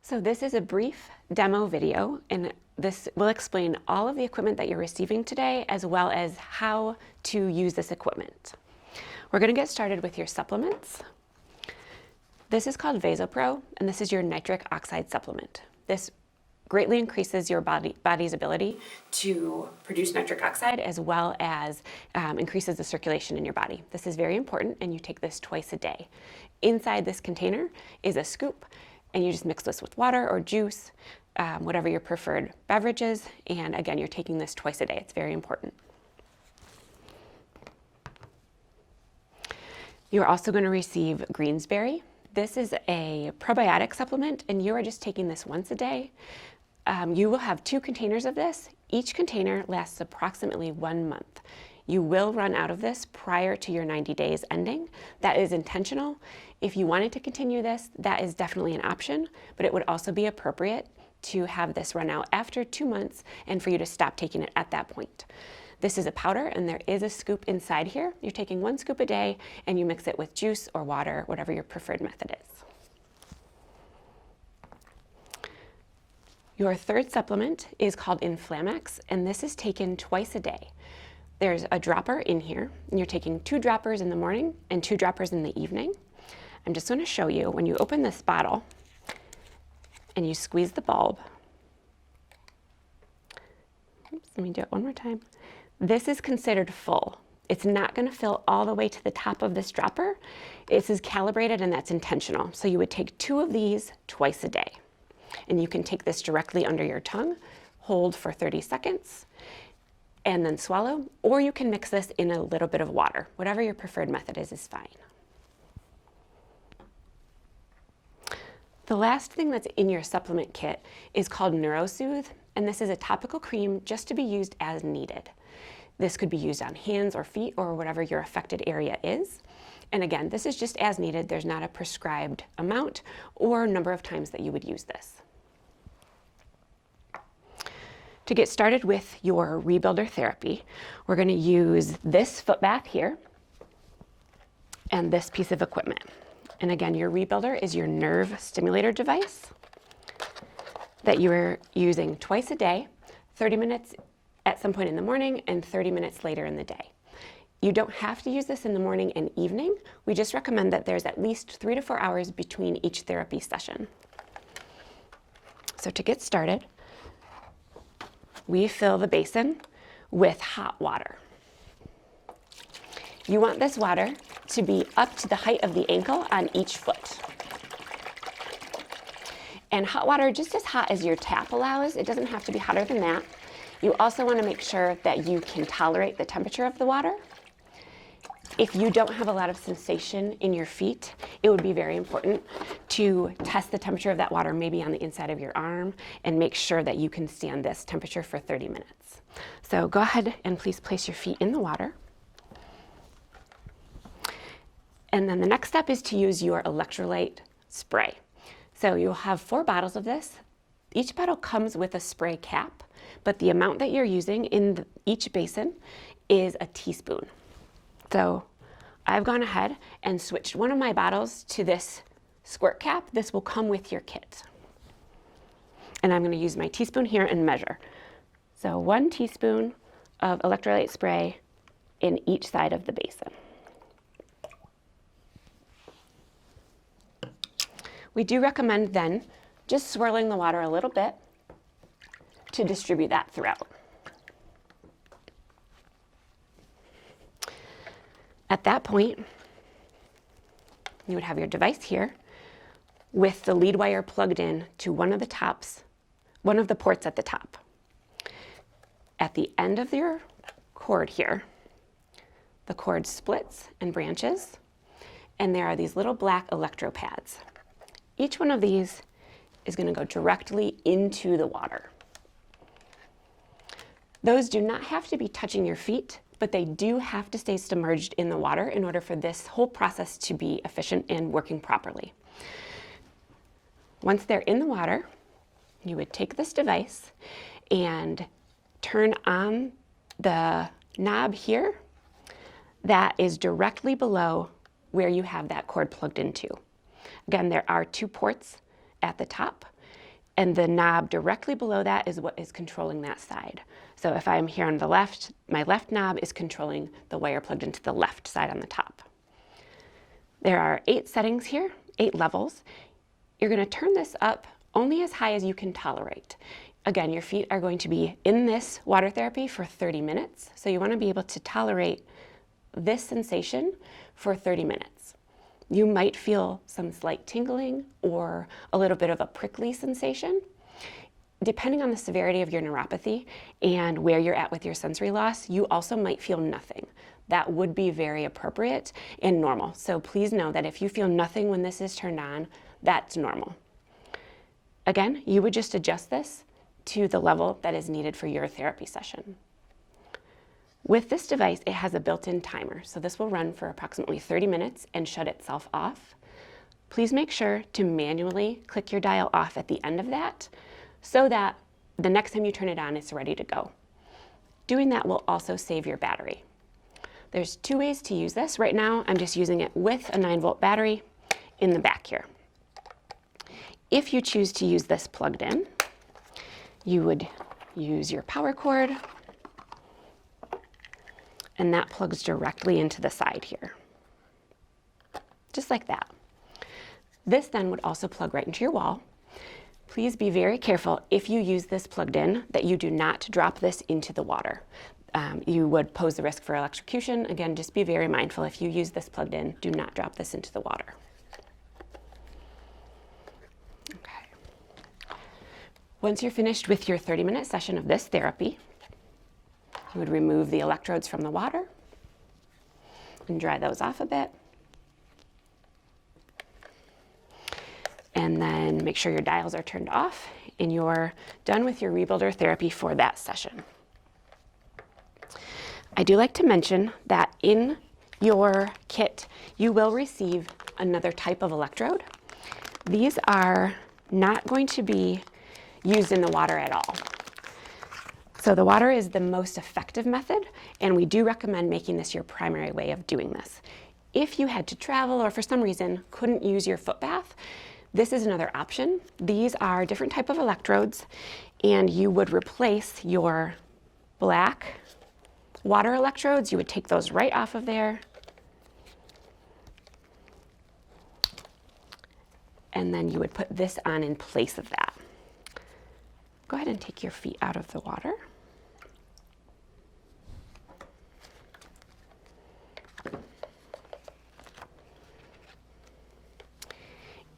So this is a brief demo video, and this will explain all of the equipment that you're receiving today, as well as how to use this equipment. We're going to get started with your supplements. This is called VasoPro, and this is your nitric oxide supplement. This greatly increases your body's ability to produce nitric oxide, as well as increases the circulation in your body. This is very important, and you take this twice a day. Inside this container is a scoop, and you just mix this with water or juice, whatever your preferred beverage is. And again, you're taking this twice a day. It's very important. You're also going to receive Greensberry. This is a probiotic supplement, and you are just taking this once a day. You will have 2 containers of this. Each container lasts approximately 1 month. You will run out of this prior to your 90 days ending. That is intentional. If you wanted to continue this, that is definitely an option, but it would also be appropriate to have this run out after 2 months and for you to stop taking it at that point. This is a powder, and there is a scoop inside here. You're taking 1 scoop a day, and you mix it with juice or water, whatever your preferred method is. Your third supplement is called Inflammax, and this is taken twice a day. There's a dropper in here, and you're taking 2 droppers in the morning and 2 droppers in the evening. I'm just going to show you, when you open this bottle and you squeeze the bulb. Oops, let me do it one more time. This is considered full. It's not going to fill all the way to the top of this dropper. This is calibrated, and that's intentional. So you would take 2 of these twice a day. And you can take this directly under your tongue, hold for 30 seconds, and then swallow, or you can mix this in a little bit of water. Whatever your preferred method is fine. The last thing that's in your supplement kit is called NeuroSoothe, and this is a topical cream just to be used as needed. This could be used on hands or feet or whatever your affected area is. And again, this is just as needed. There's not a prescribed amount or number of times that you would use this. To get started with your rebuilder therapy, we're going to use this foot bath here and this piece of equipment. And again, your rebuilder is your nerve stimulator device that you're using twice a day, 30 minutes at some point in the morning and 30 minutes later in the day. You don't have to use this in the morning and evening. We just recommend that there's at least 3 to 4 hours between each therapy session. So to get started, we fill the basin with hot water. You want this water to be up to the height of the ankle on each foot. And hot water, just as hot as your tap allows. It doesn't have to be hotter than that. You also want to make sure that you can tolerate the temperature of the water. If you don't have a lot of sensation in your feet, it would be very important to test the temperature of that water, maybe on the inside of your arm, and make sure that you can stand this temperature for 30 minutes. So go ahead and please place your feet in the water. And then the next step is to use your electrolyte spray. So you'll have 4 bottles of this. Each bottle comes with a spray cap, but the amount that you're using in each basin is a teaspoon. So I've gone ahead and switched one of my bottles to this squirt cap. This will come with your kit. And I'm going to use my teaspoon here and measure. So 1 teaspoon of electrolyte spray in each side of the basin. We do recommend then just swirling the water a little bit to distribute that throughout. At that point, you would have your device here with the lead wire plugged in to one of the ports at the top. At the end of your cord here, the cord splits and branches, and there are these little black electropads. Each one of these is going to go directly into the water. Those do not have to be touching your feet, but they do have to stay submerged in the water in order for this whole process to be efficient and working properly. Once they're in the water, you would take this device and turn on the knob here that is directly below where you have that cord plugged into. Again, there are 2 ports at the top. and the knob directly below that is what is controlling that side. So if I'm here on the left, my left knob is controlling the wire plugged into the left side on the top. There are 8 settings here, 8 levels. You're going to turn this up only as high as you can tolerate. Again, your feet are going to be in this water therapy for 30 minutes, so you want to be able to tolerate this sensation for 30 minutes. You might feel some slight tingling or a little bit of a prickly sensation. Depending on the severity of your neuropathy and where you're at with your sensory loss, you also might feel nothing. That would be very appropriate and normal. So please know that if you feel nothing when this is turned on, that's normal. Again, you would just adjust this to the level that is needed for your therapy session. With this device, it has a built-in timer, so this will run for approximately 30 minutes and shut itself off. Please make sure to manually click your dial off at the end of that so that the next time you turn it on, it's ready to go. Doing that will also save your battery. There's 2 ways to use this. Right now, I'm just using it with a 9-volt battery in the back here. If you choose to use this plugged in, you would use your power cord, and that plugs directly into the side here, just like that. This then would also plug right into your wall. Please be very careful if you use this plugged in that you do not drop this into the water. You would pose the risk for electrocution. Again, just be very mindful if you use this plugged in, do not drop this into the water. Okay. Once you're finished with your 30-minute session of this therapy, you would remove the electrodes from the water and dry those off a bit. And then make sure your dials are turned off and you're done with your rebuilder therapy for that session. I do like to mention that in your kit, you will receive another type of electrode. These are not going to be used in the water at all. So the water is the most effective method, and we do recommend making this your primary way of doing this. If you had to travel or for some reason couldn't use your foot bath, this is another option. These are different type of electrodes, and you would replace your black water electrodes. You would take those right off of there, and then you would put this on in place of that. Go ahead and take your feet out of the water.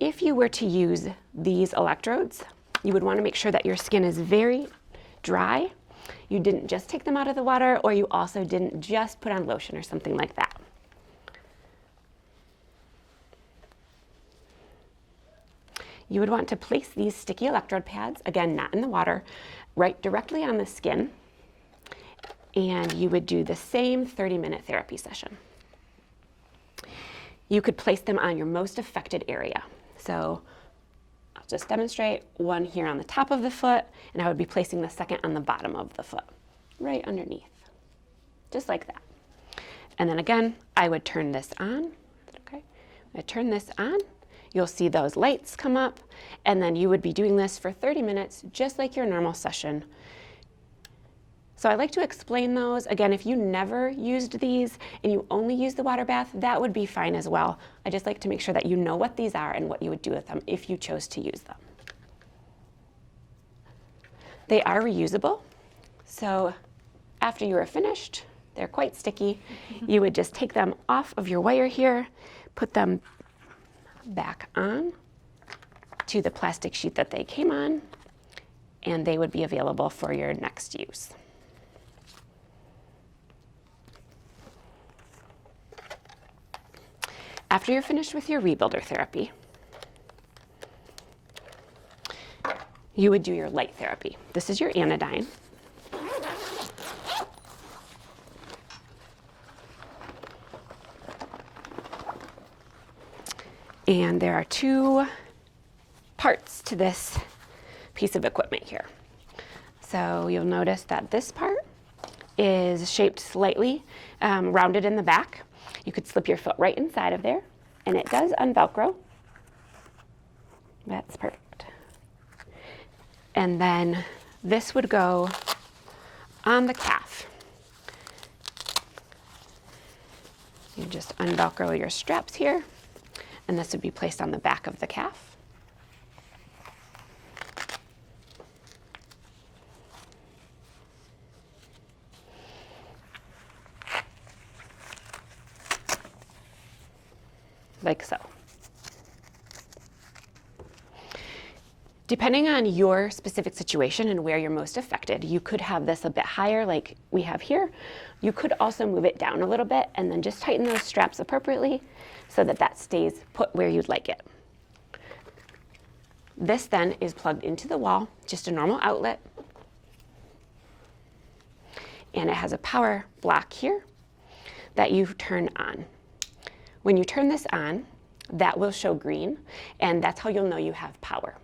If you were to use these electrodes, you would want to make sure that your skin is very dry. You didn't just take them out of the water, or you also didn't just put on lotion or something like that. You would want to place these sticky electrode pads, again, not in the water, right directly on the skin, and you would do the same 30-minute therapy session. You could place them on your most affected area. So I'll just demonstrate one here on the top of the foot, and I would be placing the second on the bottom of the foot, right underneath, just like that. And then again, I would turn this on. Is that okay? I turn this on. You'll see those lights come up, and then you would be doing this for 30 minutes, just like your normal session. So I like to explain those. Again, if you never used these and you only use the water bath, that would be fine as well. I just like to make sure that you know what these are and what you would do with them if you chose to use them. They are reusable. So after you are finished, they're quite sticky. You would just take them off of your wire here, put them back on to the plastic sheet that they came on, and they would be available for your next use. After you're finished with your rebuilder therapy, you would do your light therapy. This is your Anodyne. And there are 2 parts to this piece of equipment here. So you'll notice that this part is shaped slightly rounded in the back. You could slip your foot right inside of there, and it does unvelcro. That's perfect. And then this would go on the calf. You just unvelcro your straps here, and this would be placed on the back of the calf. Like so. Depending on your specific situation and where you're most affected, you could have this a bit higher like we have here. You could also move it down a little bit and then just tighten those straps appropriately so that that stays put where you'd like it. This then is plugged into the wall, just a normal outlet. And it has a power block here that you turn on. When you turn this on, that will show green, and that's how you'll know you have power.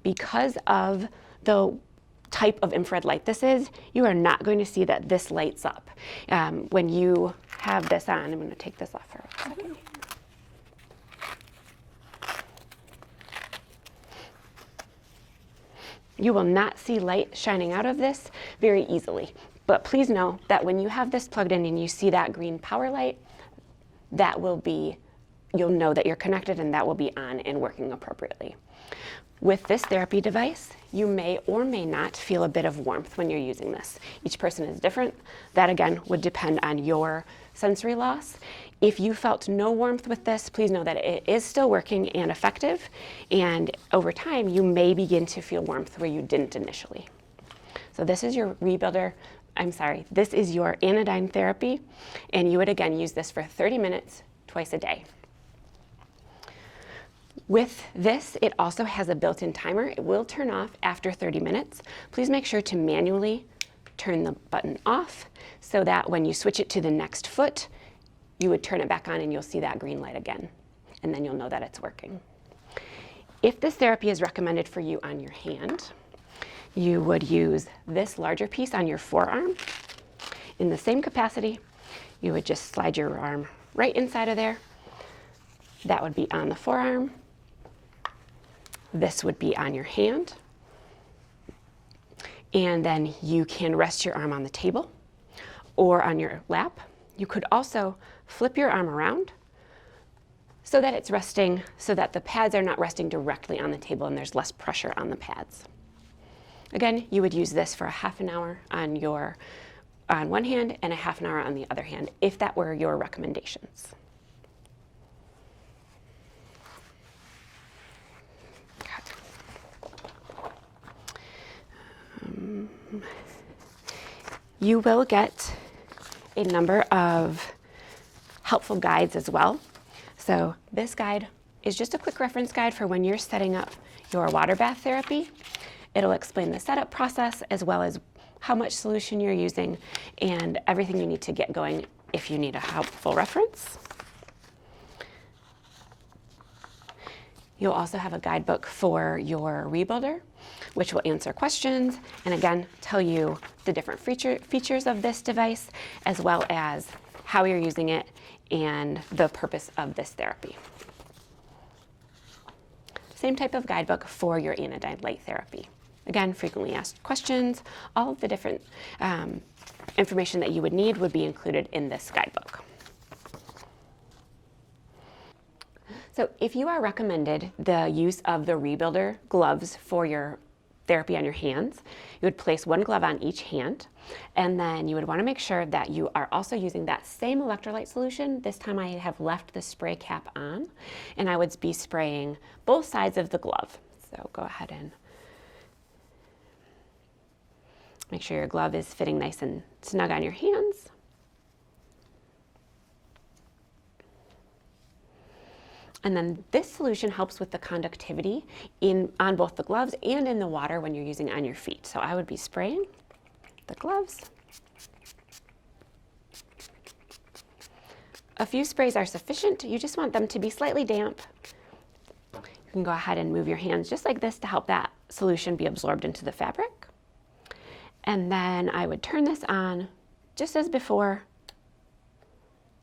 Because of the type of infrared light this is, you are not going to see that this lights up. When you have this on, I'm going to take this off for a second. You will not see light shining out of this very easily. But please know that when you have this plugged in and you see that green power light, that will be, you'll know that you're connected and that will be on and working appropriately. With this therapy device, you may or may not feel a bit of warmth when you're using this. Each person is different. That again would depend on your sensory loss. If you felt no warmth with this, please know that it is still working and effective, and over time you may begin to feel warmth where you didn't initially. So this is your this is your Anodyne Therapy, and you would again use this for 30 minutes twice a day. With this, it also has a built-in timer. It will turn off after 30 minutes. Please make sure to manually turn the button off so that when you switch it to the next foot, you would turn it back on and you'll see that green light again, and then you'll know that it's working. If this therapy is recommended for you on your hand, you would use this larger piece on your forearm. In the same capacity, you would just slide your arm right inside of there. That would be on the forearm. This would be on your hand. And then you can rest your arm on the table or on your lap. You could also flip your arm around so that it's resting, so that the pads are not resting directly on the table and there's less pressure on the pads. Again, you would use this for a half an hour on one hand and a half an hour on the other hand, if that were your recommendations. You will get a number of helpful guides as well. So this guide is just a quick reference guide for when you're setting up your water bath therapy. It'll explain the setup process as well as how much solution you're using and everything you need to get going if you need a helpful reference. You'll also have a guidebook for your rebuilder, which will answer questions and again tell you the different features of this device as well as how you're using it and the purpose of this therapy. Same type of guidebook for your Anodyne light therapy. Again, frequently asked questions, all of the different information that you would need would be included in this guidebook. So if you are recommended the use of the rebuilder gloves for your therapy on your hands, you would place one glove on each hand, and then you would want to make sure that you are also using that same electrolyte solution. This time I have left the spray cap on, and I would be spraying both sides of the glove. So go ahead and make sure your glove is fitting nice and snug on your hands. And then this solution helps with the conductivity on both the gloves and in the water when you're using it on your feet. So I would be spraying the gloves. A few sprays are sufficient. You just want them to be slightly damp. You can go ahead and move your hands just like this to help that solution be absorbed into the fabric. And then I would turn this on, just as before,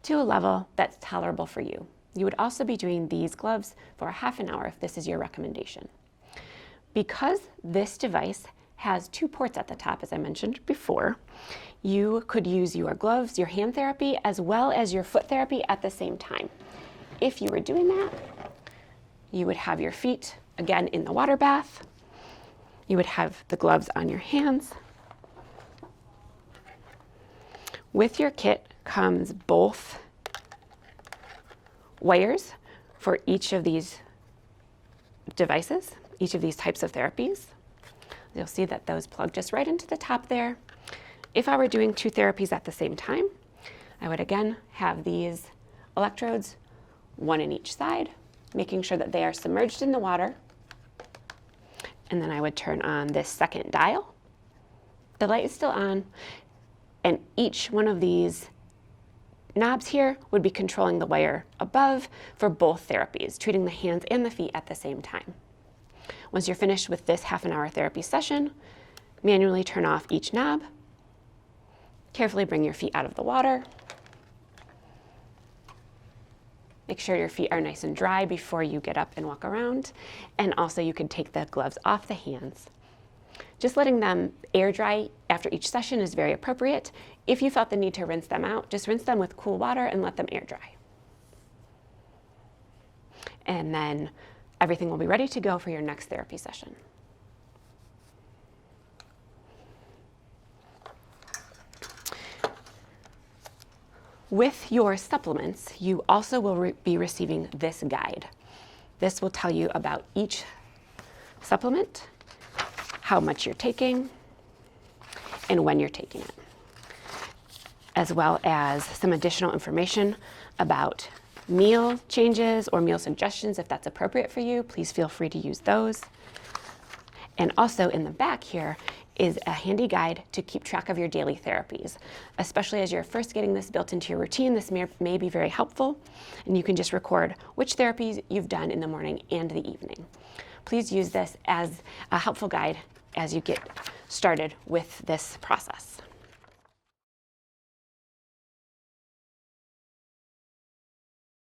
to a level that's tolerable for you. You would also be doing these gloves for a half an hour if this is your recommendation. Because this device has 2 ports at the top, as I mentioned before, you could use your gloves, your hand therapy, as well as your foot therapy at the same time. If you were doing that, you would have your feet, again, in the water bath. You would have the gloves on your hands. With your kit comes both wires for each of these devices, each of these types of therapies. You'll see that those plug just right into the top there. If I were doing 2 therapies at the same time, I would again have these electrodes, 1 in each side, making sure that they are submerged in the water. And then I would turn on this second dial. The light is still on, and each one of these knobs here would be controlling the wire above for both therapies, treating the hands and the feet at the same time. Once you're finished with this half-an-hour therapy session, manually turn off each knob. Carefully bring your feet out of the water. Make sure your feet are nice and dry before you get up and walk around. And also you can take the gloves off the hands. Just letting them air dry after each session is very appropriate. If you felt the need to rinse them out, just rinse them with cool water and let them air dry. And then everything will be ready to go for your next therapy session. With your supplements, you also will be receiving this guide. This will tell you about each supplement, how much you're taking, and when you're taking it, as well as some additional information about meal changes or meal suggestions. If that's appropriate for you, please feel free to use those. And also in the back here is a handy guide to keep track of your daily therapies. Especially as you're first getting this built into your routine, this may be very helpful, and you can just record which therapies you've done in the morning and the evening. Please use this as a helpful guide as you get started with this process.